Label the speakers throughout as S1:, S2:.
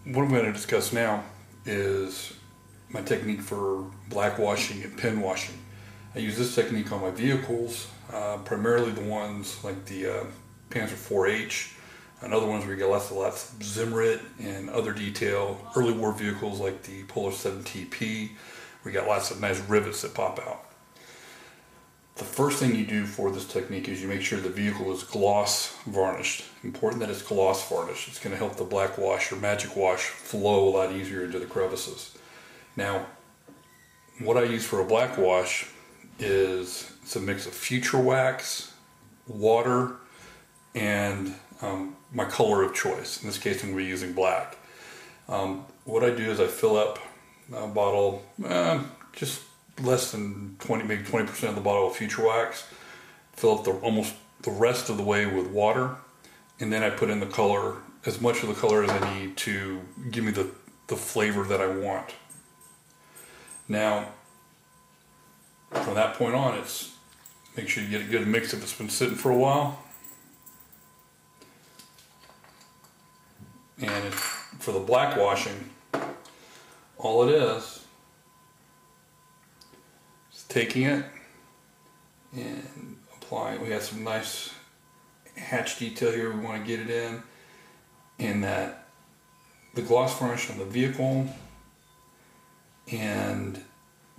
S1: what I'm going to discuss now is my technique for black washing and pen washing. I use this technique on my vehicles, primarily the ones like the Panzer 4H and other ones where you get lots of Zimrit and other detail. Early war vehicles like the Polar 7TP, we got lots of nice rivets that pop out. The first thing you do for this technique is you make sure the vehicle is gloss varnished. Important that it's gloss varnished. It's going to help the black wash or magic wash flow a lot easier into the crevices. Now, what I use for a black wash is it's a mix of future wax, water, and my color of choice. In this case, I'm going to be using black. What I do is I fill up a bottle, just less than 20, maybe 20% of the bottle of future wax, fill up almost the rest of the way with water, and then I put in the color, as much of the color as I need to give me the flavor that I want. Now, from that point on, it's make sure you get a good mix if it's been sitting for a while. And for the black washing, all it is taking it and applying. We got some nice hatch detail here we want to get it in, and that the gloss varnish on the vehicle and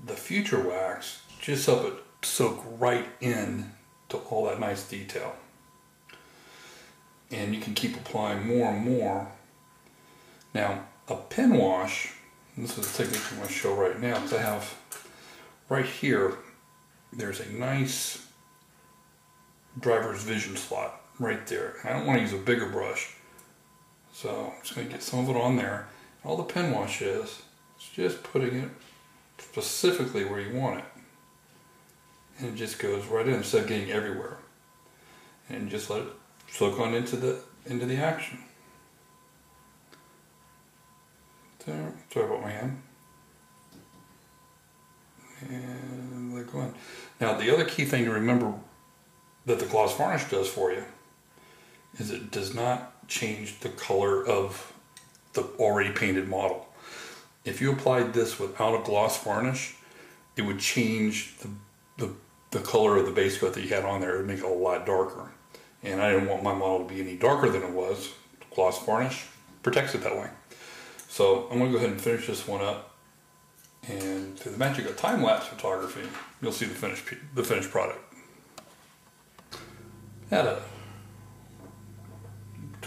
S1: the future wax just help it soak right in to all that nice detail. And you can keep applying more and more. Now, a pen wash, and this is the technique I'm going to show right now, because I have right here, there's a nice driver's vision slot right there. I don't want to use a bigger brush, so I'm just going to get some of it on there. All the pen wash is just putting it specifically where you want it. And it just goes right in instead of getting everywhere. And just let it soak on into the action. There, sorry about my hand. And let go in. Now the other key thing to remember that the gloss varnish does for you is it does not change the color of the already painted model. If you applied this without a gloss varnish, it would change the color of the base coat that you had on there. It would make it a lot darker. And I didn't want my model to be any darker than it was. Gloss varnish protects it that way. So I'm going to go ahead and finish this one up. And through the magic of time-lapse photography, you'll see the finished product. Took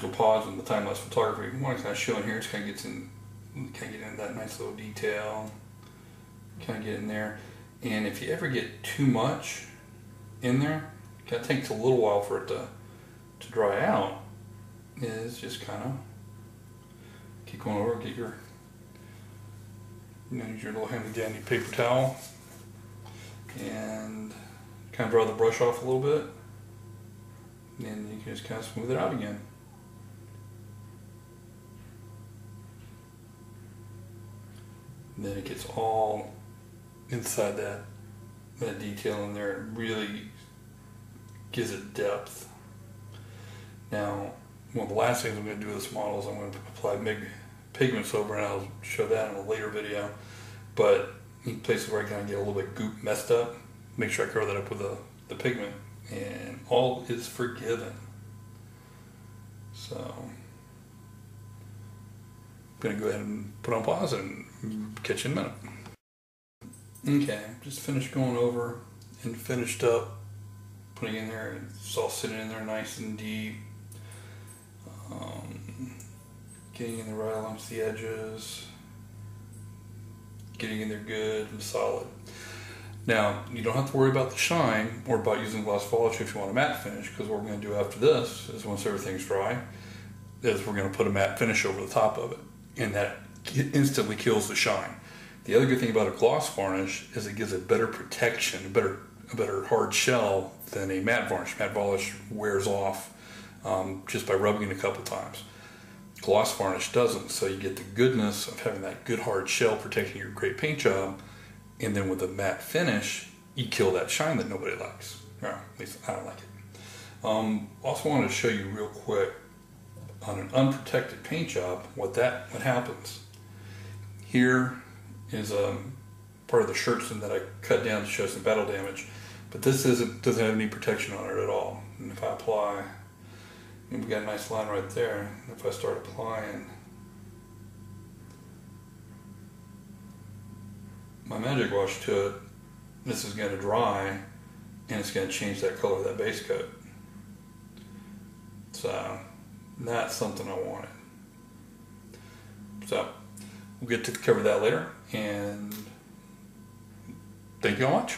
S1: a pause in the time-lapse photography. What I'm kind of showing here, just kind of gets in, kind of get into that nice little detail, kind of get in there. And if you ever get too much in there, it takes a little while for it to dry out. Is just kind of keep going over, get your, use your little handy dandy paper towel and kind of dry the brush off a little bit, and you can just kind of smooth it out again. And then it gets all inside that detail in there. It really gives it depth. Now, one of the last things I'm going to do with this model is I'm going to apply pigments over, and I'll show that in a later video. But in places where I kind of get a little bit goop messed up, make sure I cover that up with the pigment, and all is forgiven. So I'm going to go ahead and put on pause and catch you in a minute. Okay, just finished going over and finished up putting in there, and it's all sitting in there nice and deep. Getting in there right along the edges, getting in there good and solid. Now, you don't have to worry about the shine or about using gloss polish if you want a matte finish, because what we're going to do after this is, once everything's dry, is we're going to put a matte finish over the top of it, and that instantly kills the shine. The other good thing about a gloss varnish is it gives a better protection, a better hard shell than a matte varnish. Matte varnish wears off just by rubbing it a couple times. Gloss varnish doesn't, so you get the goodness of having that good hard shell protecting your great paint job, and then with a matte finish, you kill that shine that nobody likes. Or at least I don't like it. Also wanted to show you real quick on an unprotected paint job, what happens. Here is part of the shirtson that I cut down to show some battle damage, but this doesn't have any protection on it at all. And if I apply, and we got a nice line right there. If I start applying my magic wash to it, this is going to dry, and it's going to change that color of that base coat. So not something I wanted. So we'll get to cover that later, and thank you all much.